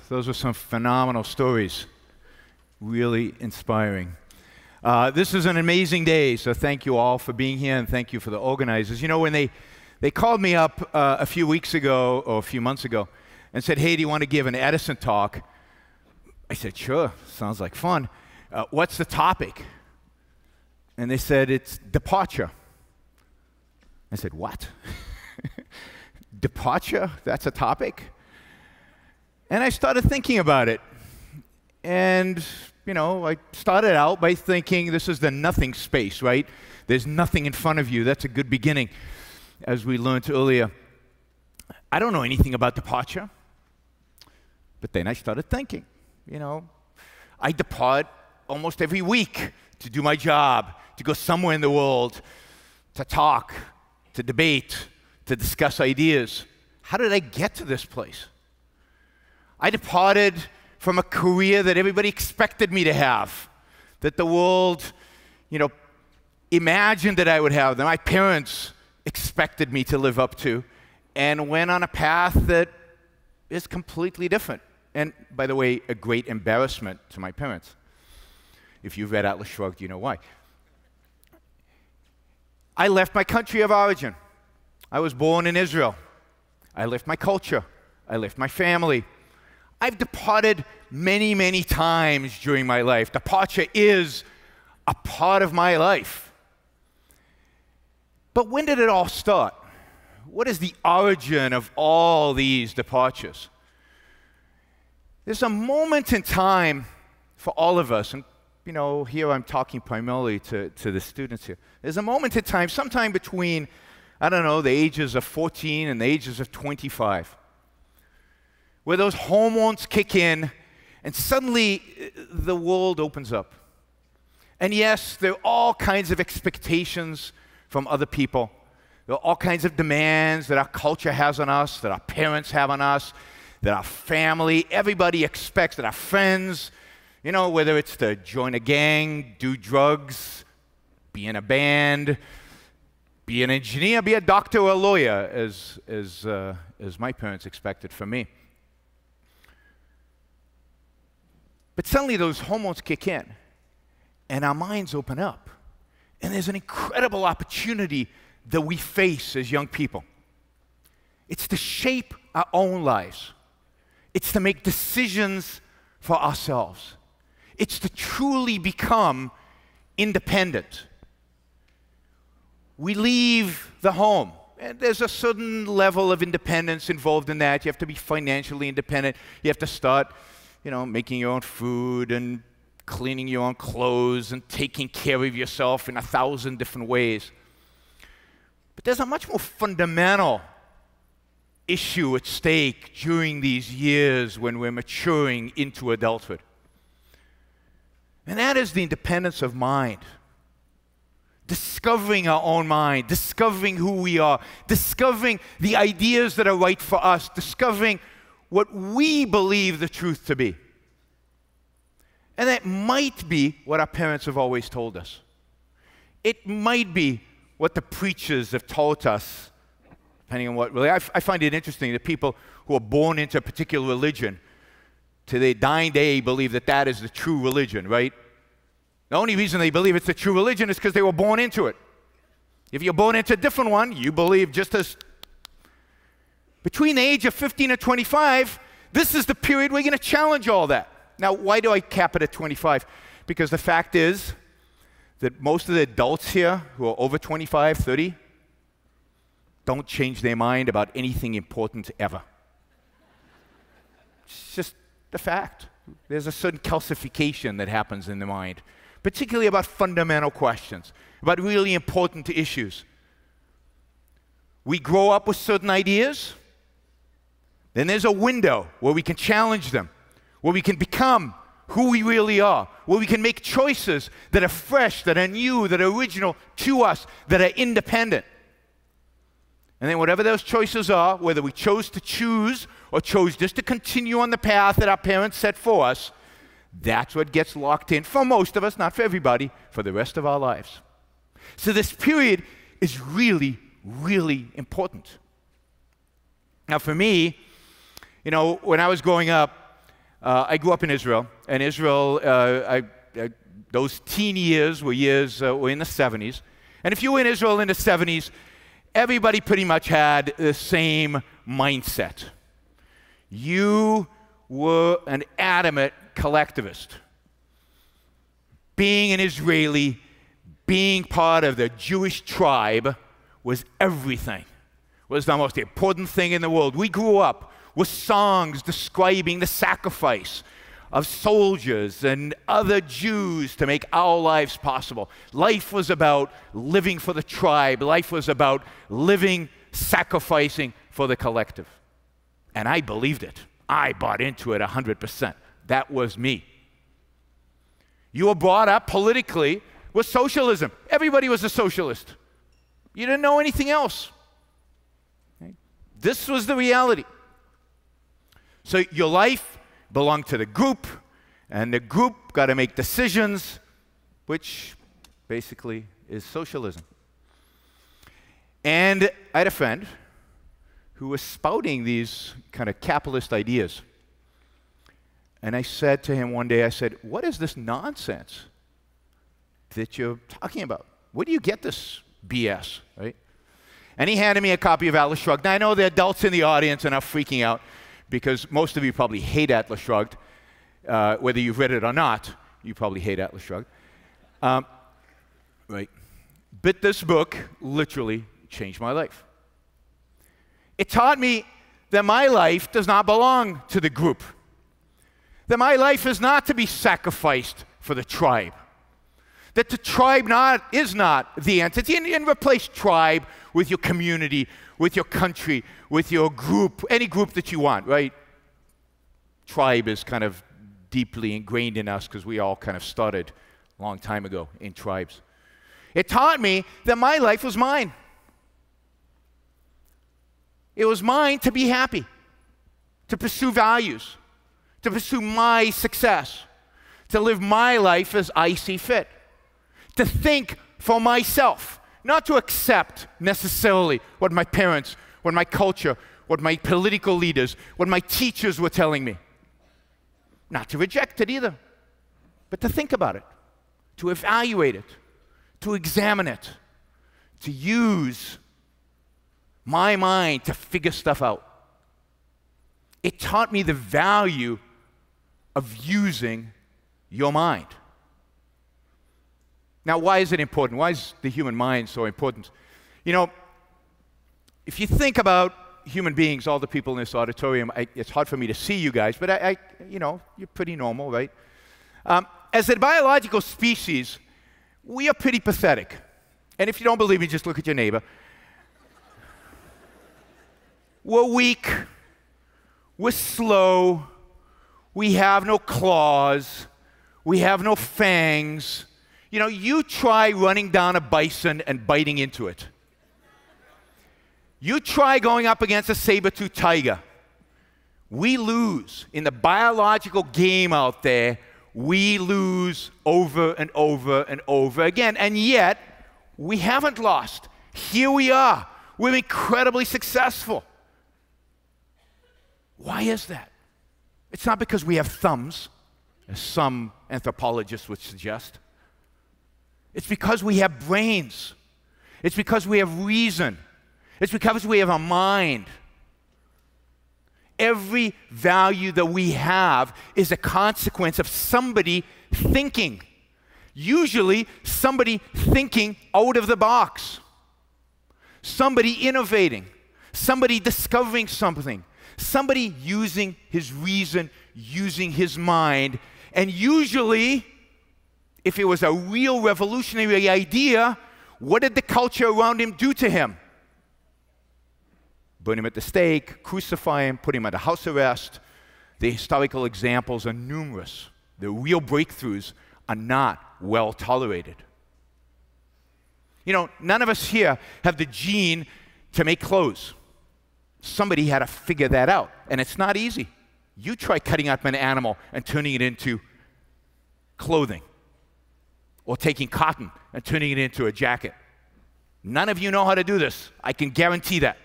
Those are some phenomenal stories. Really inspiring. This is an amazing day, so thank you all for being here, and thank you for the organizers. You know, when they called me up a few weeks ago, or a few months ago, and said, hey, do you want to give an Edison talk? I said, sure, sounds like fun. What's the topic? And they said, it's departure. I said, what? Departure? That's a topic? And I started thinking about it. And, you know, I started out by thinking this is the nothing space, right? There's nothing in front of you. That's a good beginning, as we learned earlier. I don't know anything about departure. But then I started thinking, you know, I depart almost every week to do my job, to go somewhere in the world, to talk, to debate, to discuss ideas. How did I get to this place? I departed from a career that everybody expected me to have, that the world, you know, imagined that I would have, that my parents expected me to live up to, and went on a path that is completely different. And, by the way, a great embarrassment to my parents. If you've read Atlas Shrugged, you know why. I left my country of origin. I was born in Israel. I left my culture. I left my family. I've departed many, many times during my life. Departure is a part of my life. But when did it all start? What is the origin of all these departures? There's a moment in time for all of us, and you know, here I'm talking primarily to the students here. There's a moment in time, sometime between, I don't know, the ages of 14 and the ages of 25, where those hormones kick in, and suddenly the world opens up. And yes, there are all kinds of expectations from other people. There are all kinds of demands that our culture has on us, that our parents have on us, that our family, everybody expects, that our friends, you know, whether it's to join a gang, do drugs, be in a band, be an engineer, be a doctor or a lawyer, as my parents expected from me. But suddenly those hormones kick in, and our minds open up. And there's an incredible opportunity that we face as young people. It's to shape our own lives. It's to make decisions for ourselves. It's to truly become independent. We leave the home. And there's a certain level of independence involved in that. You have to be financially independent. You have to start, you know, making your own food and cleaning your own clothes and taking care of yourself in 1,000 different ways. But there's a much more fundamental issue at stake during these years when we're maturing into adulthood. And that is the independence of mind. Discovering our own mind, discovering who we are, discovering the ideas that are right for us, discovering what we believe the truth to be. And that might be what our parents have always told us. It might be what the preachers have taught us, depending on what really. I find it interesting that people who are born into a particular religion, to their dying day, believe that that is the true religion, right? The only reason they believe it's the true religion is because they were born into it. If you're born into a different one, you believe just as. Between the age of 15 and 25, this is the period we're going to challenge all that. Now, why do I cap it at 25? Because the fact is that most of the adults here who are over 25, 30, don't change their mind about anything important ever. It's just the fact. There's a certain calcification that happens in the mind, particularly about fundamental questions, about really important issues. We grow up with certain ideas, then there's a window where we can challenge them, where we can become who we really are, where we can make choices that are fresh, that are new, that are original to us, that are independent. And then whatever those choices are, whether we chose to choose or chose just to continue on the path that our parents set for us, that's what gets locked in for most of us, not for everybody, for the rest of our lives. So this period is really, really important. Now for me, you know, when I was growing up, I grew up in Israel, and Israel, those teen years were were in the 70s. And if you were in Israel in the 70s, everybody pretty much had the same mindset. You were an adamant collectivist. Being an Israeli, being part of the Jewish tribe was everything, was the most important thing in the world. We grew up with songs describing the sacrifice of soldiers and other Jews to make our lives possible. Life was about living for the tribe. Life was about living, sacrificing for the collective. And I believed it. I bought into it 100%. That was me. You were brought up politically with socialism. Everybody was a socialist. You didn't know anything else. Okay? This was the reality. So your life belonged to the group, and the group got to make decisions, which basically is socialism. And I had a friend who was spouting these kind of capitalist ideas. And I said to him one day, I said, what is this nonsense that you're talking about? Where do you get this BS, right? And he handed me a copy of Atlas Shrugged. Now, I know the adults in the audience are now freaking out because most of you probably hate Atlas Shrugged. Whether you've read it or not, you probably hate Atlas Shrugged. Right. But this book literally changed my life. It taught me that my life does not belong to the group. That my life is not to be sacrificed for the tribe. That the tribe is not the entity. And replace tribe with your community, with your country, with your group, any group that you want, right? Tribe is kind of deeply ingrained in us because we all kind of started a long time ago in tribes. It taught me that my life was mine. It was mine to be happy, to pursue values, to pursue my success, to live my life as I see fit, to think for myself, not to accept necessarily what my parents, what my culture, what my political leaders, what my teachers were telling me. Not to reject it either, but to think about it, to evaluate it, to examine it, to use my mind to figure stuff out. It taught me the value of using your mind. Now, why is it important? Why is the human mind so important? You know, if you think about human beings, all the people in this auditorium, it's hard for me to see you guys, but you know, you're pretty normal, right? As a biological species, we are pretty pathetic. And if you don't believe me, just look at your neighbor. We're weak. We're slow. We have no claws. We have no fangs. You know, you try running down a bison and biting into it. You try going up against a saber-toothed tiger. We lose. In the biological game out there, we lose over and over and over again. And yet, we haven't lost. Here we are. We're incredibly successful. Why is that? It's not because we have thumbs, as some anthropologists would suggest. It's because we have brains. It's because we have reason. It's because we have a mind. Every value that we have is a consequence of somebody thinking. Usually, somebody thinking out of the box. Somebody innovating. Somebody discovering something. Somebody using his reason, using his mind. And usually, if it was a real revolutionary idea, what did the culture around him do to him? Burn him at the stake, crucify him, put him under house arrest. The historical examples are numerous. The real breakthroughs are not well tolerated. You know, none of us here have the gene to make clothes. Somebody had to figure that out, and it's not easy. You try cutting up an animal and turning it into clothing, or taking cotton and turning it into a jacket. None of you know how to do this. I can guarantee that.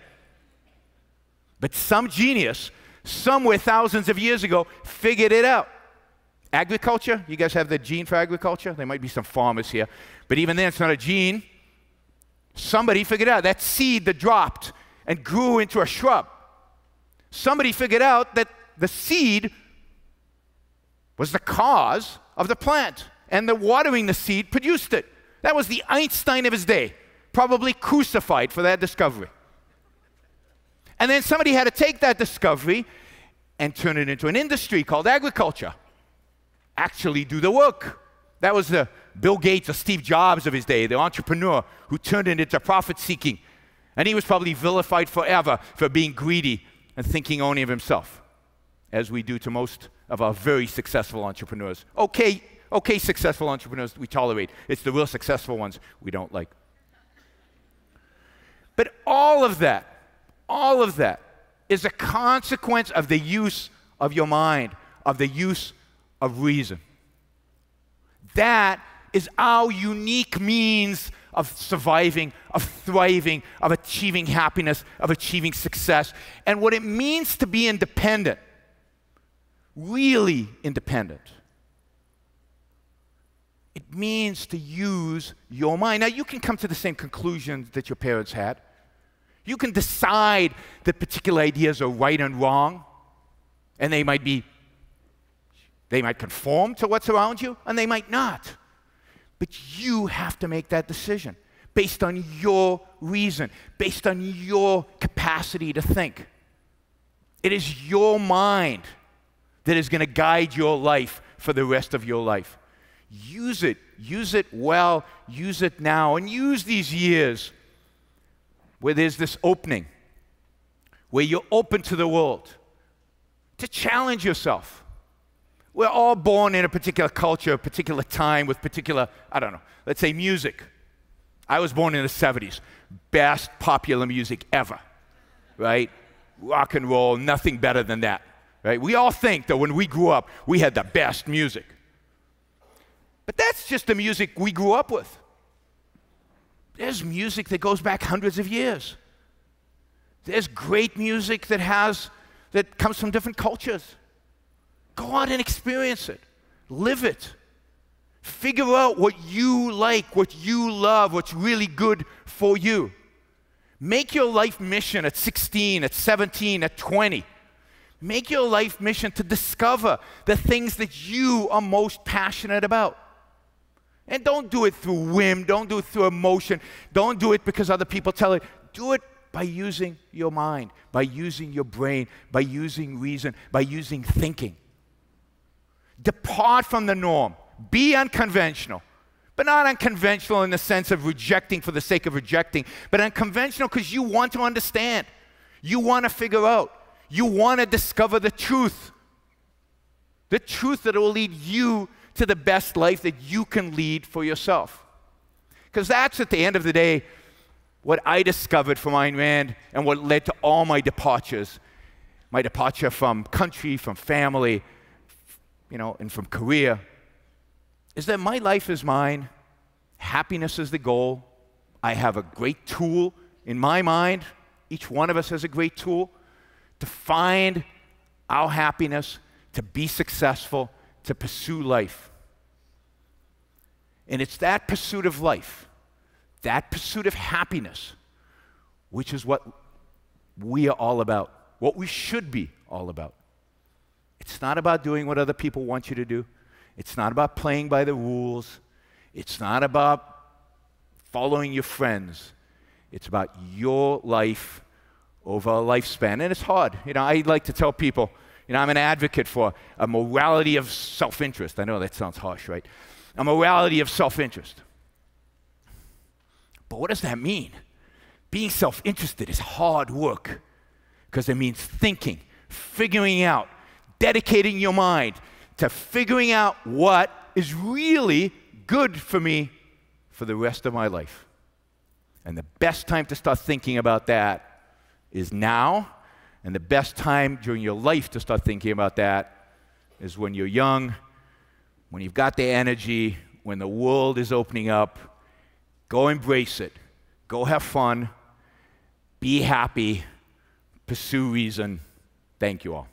But some genius somewhere thousands of years ago, figured it out. Agriculture, you guys have the gene for agriculture? There might be some farmers here. But even then, it's not a gene. Somebody figured out that seed that dropped and grew into a shrub. Somebody figured out that the seed was the cause of the plant, and the watering the seed produced it. That was the Einstein of his day, probably crucified for that discovery. And then somebody had to take that discovery and turn it into an industry called agriculture. Actually do the work. That was the Bill Gates or Steve Jobs of his day, the entrepreneur who turned it into profit-seeking. And he was probably vilified forever for being greedy and thinking only of himself, as we do to most of our very successful entrepreneurs. Okay, successful entrepreneurs we tolerate. It's the real successful ones we don't like. But all of that is a consequence of the use of your mind, of the use of reason. That is our unique means of surviving, of thriving, of achieving happiness, of achieving success, and what it means to be independent, really independent. It means to use your mind. Now, you can come to the same conclusions that your parents had. You can decide that particular ideas are right and wrong, and they might conform to what's around you, and they might not. But you have to make that decision based on your reason, based on your capacity to think. It is your mind that is going to guide your life for the rest of your life. Use it well, use it now, and use these years where there's this opening, where you're open to the world, to challenge yourself. We're all born in a particular culture, a particular time with particular, let's say music. I was born in the 70s. Best popular music ever, right? Rock and roll, nothing better than that, right? We all think that when we grew up, we had the best music. But that's just the music we grew up with. There's music that goes back hundreds of years. There's great music that comes from different cultures. Go out and experience it. Live it. Figure out what you like, what you love, what's really good for you. Make your life mission at 16, at 17, at 20. Make your life mission to discover the things that you are most passionate about. And don't do it through whim. Don't do it through emotion. Don't do it because other people tell it. Do it by using your mind, by using your brain, by using reason, by using thinking. Depart from the norm. Be unconventional. But not unconventional in the sense of rejecting for the sake of rejecting, but unconventional because you want to understand. You want to figure out. You want to discover the truth. The truth that will lead you to the best life that you can lead for yourself. Because that's, at the end of the day, what I discovered from Ayn Rand and what led to all my departures. My departure from country, from family, and from career, is that my life is mine. Happiness is the goal. I have a great tool in my mind. Each one of us has a great tool to find our happiness, to be successful, to pursue life. And it's that pursuit of life, that pursuit of happiness, which is what we are all about, what we should be all about. It's not about doing what other people want you to do. It's not about playing by the rules. It's not about following your friends. It's about your life over a lifespan. And it's hard. I like to tell people, I'm an advocate for a morality of self-interest. I know that sounds harsh, right? A morality of self-interest. But what does that mean? Being self-interested is hard work because it means thinking, figuring out, dedicating your mind to figuring out what is really good for me for the rest of my life. And the best time to start thinking about that is now, and the best time during your life to start thinking about that is when you're young, when you've got the energy, when the world is opening up. Go embrace it. Go have fun. Be happy. Pursue reason. Thank you all.